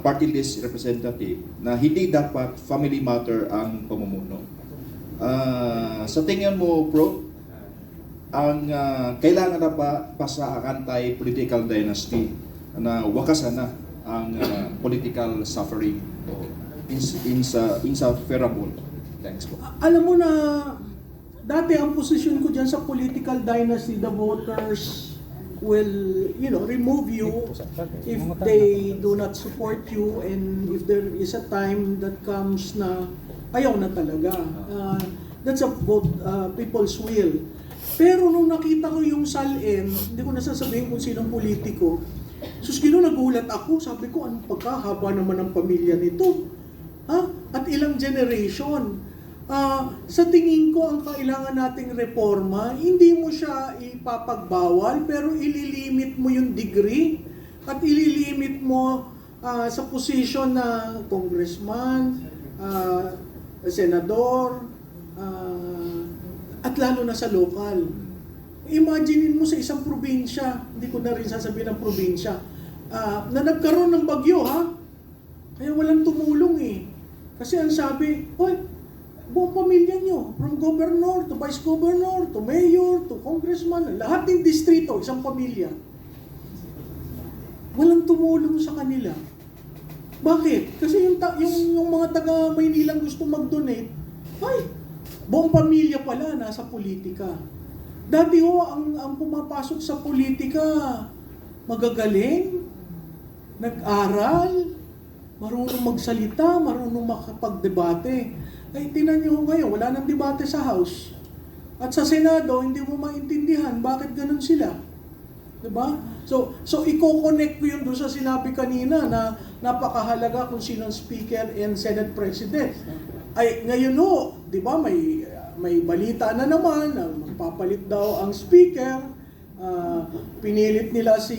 party list representative na hindi dapat family matter ang pamumuno. Sa tingin mo, Pro, ang kailangan na pa sa anti-political dynasty na wakasan na ang political suffering insufferable. Thanks po. Alam mo na, dati ang posisyon ko dyan sa political dynasty, the voters will, remove you if they do not support you, and if there is a time that comes na ayaw na talaga. That's a vote, people's will. Pero nung nakita ko yung SALN, hindi ko nasasabihin kung sinong politiko, nagulat ako. Sabi ko, anong pagkahaba naman ng pamilya nito? At ilang generation? Sa tingin ko, ang kailangan nating reforma, hindi mo siya ipapagbawal, pero ililimit mo yung degree at ililimit mo sa posisyon na congressman, senador, at lalo na sa local. Imaginein mo sa isang probinsya, hindi ko na rin sasabihin ng probinsya, na nagkaroon ng bagyo, kaya walang tumulong Kasi ang sabi, buong pamilya nyo, from governor to vice governor, to mayor, to congressman, lahat ng distrito, isang pamilya. Walang tumulong sa kanila. Bakit? Kasi yung mga taga Maynilang gusto mag-donate, buong pamilya pala nasa politika. Dati ang pumapasok sa politika, magagaling, nag-aral, marunong magsalita, marunong makapagdebate. Tingnan nyo ngayon, wala nang debate sa House. At sa Senado, hindi mo maintindihan bakit ganun sila. Diba? So i-connect ko yun doon sa sinabi kanina na napakahalaga kung sinong Speaker and Senate President. Ngayon di ba, may balita na naman na magpapalit daw ang Speaker. Pinilit nila si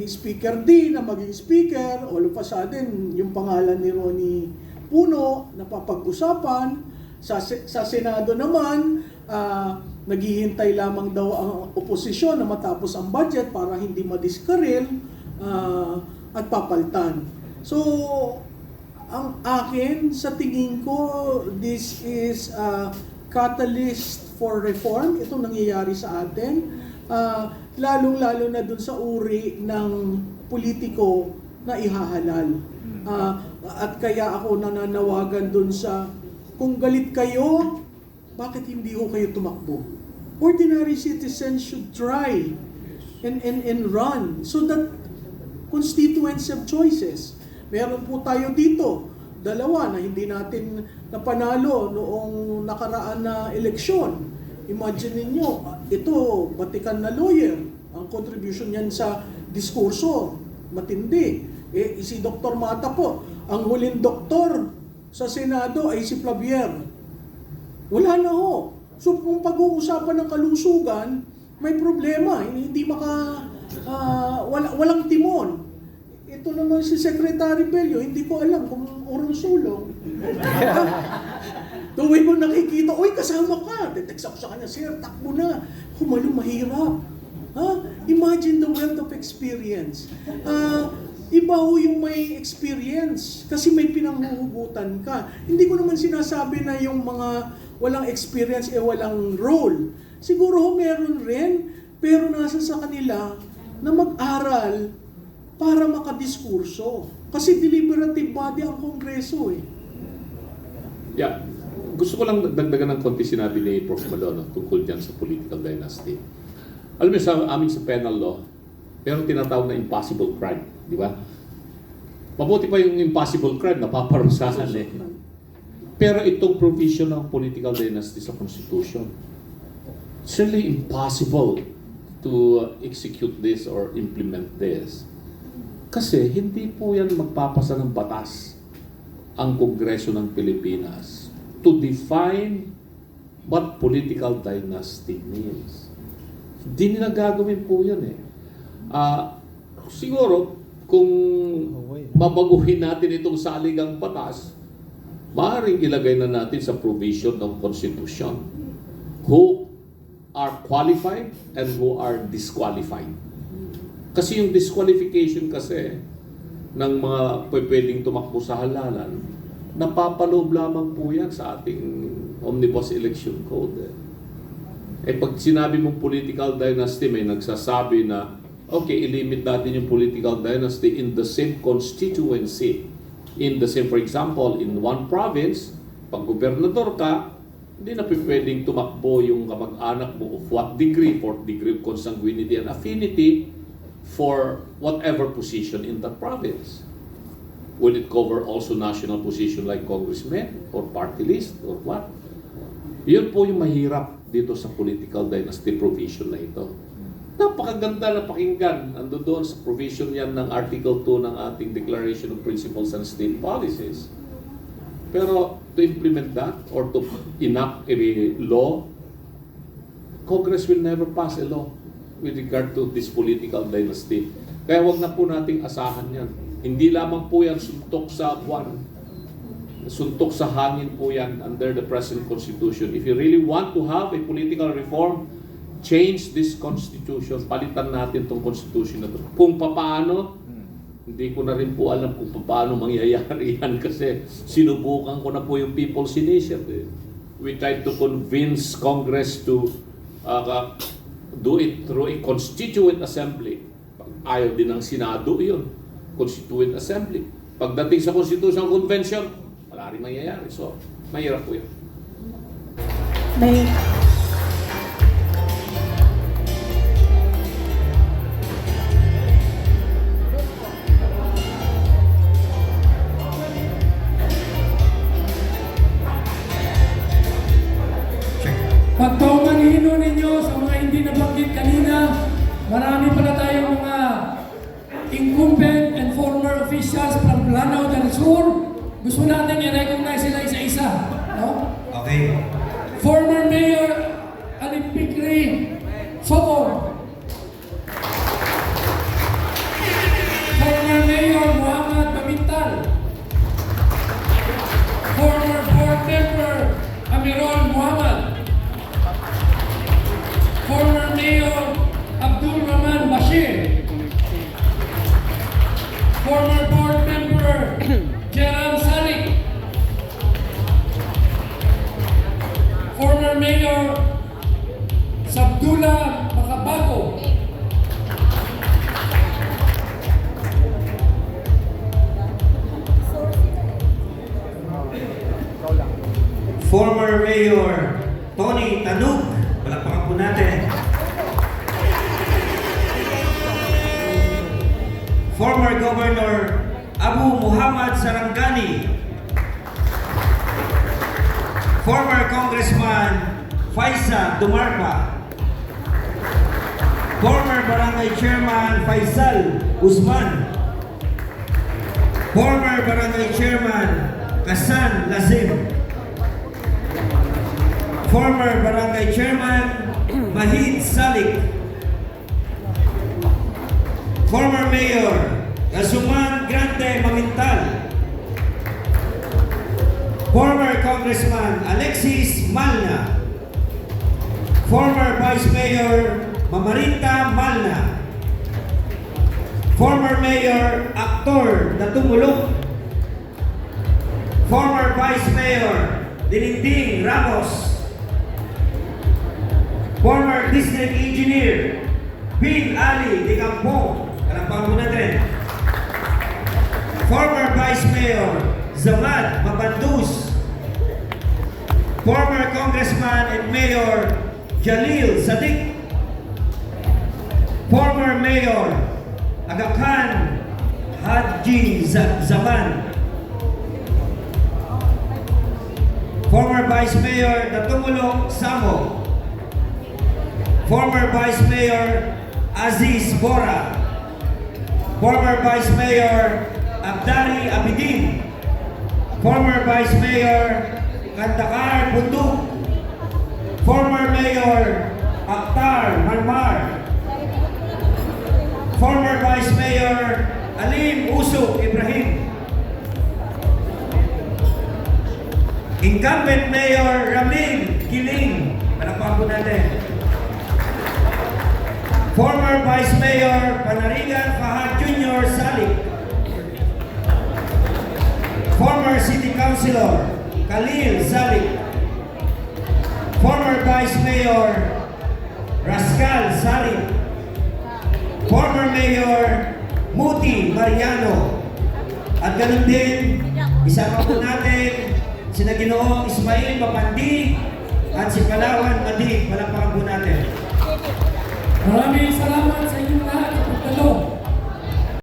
Speaker D na maging Speaker. All of a sudden, yung pangalan ni Ronnie Puno napapag-usapan. Sa Senado naman, naghihintay lamang daw ang oposisyon na matapos ang budget para hindi madiskaril at papaltan. So, ang akin, sa tingin ko, this is a catalyst for reform. Itong nangyayari sa atin. Lalong-lalo na dun sa uri ng politiko na ihahalal. At kaya ako nananawagan dun sa, kung galit kayo, bakit hindi ho kayo tumakbo? Ordinary citizens should try and run so that constituents have choices. Meron po tayo dito, dalawa na hindi natin napanalo noong nakaraan na eleksyon. Imagine niyo, ito, batikan na lawyer. Ang contribution niyan sa diskurso, matindi. Si Dr. Mata po, ang huling doktor sa Senado ay si Flavier. Wala na ho. So kung pag-uusapan ng kalusugan, may problema. Hindi walang timon. Ito naman si Secretary Bello, hindi ko alam kung urong sulong. Tuwing ko nakikita, kasama ka. Text ako sa kanya, sir, takbo na. Mahirap. Imagine the wealth of experience. Iba ho yung may experience kasi may pinanghuhugutan ka. Hindi ko naman sinasabi na yung mga walang experience walang role. Siguro ho meron rin, pero nasa sa kanila na mag-aral para makadiskurso. Kasi deliberative body ang Kongreso Yeah. Gusto ko lang dagdagan ng konti sinabi ni Prof. Madono tungkol dyan sa political dynasty. Alam mo, sa amin sa penal law, pero tinatawag na impossible crime. Di ba? Mabuti pa yung impossible crime, napaparusahan Pero itong provision ng political dynasty sa Constitution, it's really impossible to execute this or implement this. Kasi hindi po yan magpapasa ng batas ang Kongreso ng Pilipinas to define what political dynasty means. Hindi nila gagawin po yan siguro, kung babaguhin natin itong saligang batas, maaaring ilagay na natin sa provision ng Constitution who are qualified and who are disqualified. Kasi yung disqualification kasi, ng mga pwedeng tumakbo sa halalan, napapaloob lamang po yan sa ating Omnibus Election Code. Pag sinabi mong political dynasty, may nagsasabi na, okay, ilimit natin yung political dynasty in the same constituency. In the same, for example, in one province, pag gobernador ka, hindi na pwedeng tumakbo yung kamag-anak mo of what degree, fourth degree of consanguinity and affinity for whatever position in that province. Will it cover also national position like congressman or party list or what? Yun po yung mahirap dito sa political dynasty provision na ito. Napakaganda na pakinggan. Ando doon sa provision yan ng Article 2 ng ating Declaration of Principles and State Policies. Pero to implement that or to enact a law, Congress will never pass a law with regard to this political dynasty. Kaya wag na po nating asahan yan. Hindi lamang po yan suntok sa buwan. Suntok sa hangin po yan under the present constitution. If you really want to have a political reform, change this constitution. Palitan natin itong constitution na ito. Kung paano, hindi ko na rin po alam kung paano mangyayari yan kasi sinubukan ko na po yung People's Initiative. We tried to convince Congress to do it through a constituent assembly. Ayaw din ng Senado yun. Constituent assembly. Pagdating sa Constitutional Convention, wala rin mangyayari. So, mahirap po yun. May Pagpaumanhino ninyo sa mga hindi nabanggit kanina, marami pala tayong mga incumbent and former officials from Lanao del Sur. Gusto natin i-recognize sila isa-isa. No? Okay. Former Mayor Alipicri Sokong. Former Mayor Muhammad Bamintal. Former Board Member Amirol Muhammad. Former Mayor Abdul Rahman Bashir. Former Board Member Jeram Salik. Former Mayor Sabdullah Makabago. Former Mayor Tony Tanug. Palakpakan po natin. Former Governor Abu Muhammad Sarangani. Former Congressman Faisal Dumarpa. Former Barangay Chairman Faisal Usman. Former Barangay Chairman Kasan Lazim. Former Barangay Chairman Mahid Salik. Former Mayor Kasuman Grande Mamintal. Former Congressman Alexis Malna. Former Vice Mayor Mamarinta Malna. Former Mayor Actor Natumulok. Former Vice Mayor Dininding Ramos. Former District Engineer Bin Ali de Campo. Kalakpakan mo natin. Former Vice Mayor Zamad Mabandus. Former Congressman and Mayor Jalil Sadiq. Former Mayor Aga Khan Haji Zaman. Former Vice Mayor Natumulong Samo. Former Vice Mayor Aziz Bora. Former Vice Mayor Abdari Abidin. Former Vice Mayor Kandakar Bunduk. Former Mayor Akhtar Marmar. Former Vice Mayor Alim Usuk Ibrahim. Incumbent Mayor Ramin Kiling. Palakpakan po natin. Former Vice Mayor Panarigan Fahad Jr. Salik. Councilor Khalil Zalik, former Vice Mayor Rascal Salim, former Mayor Muti Mariano, at ganun din, isama po natin sina Ginoong Ismail Mapandi at si Palawan Madi. Palakpakan po natin. Maraming salamat sa inyong lahat.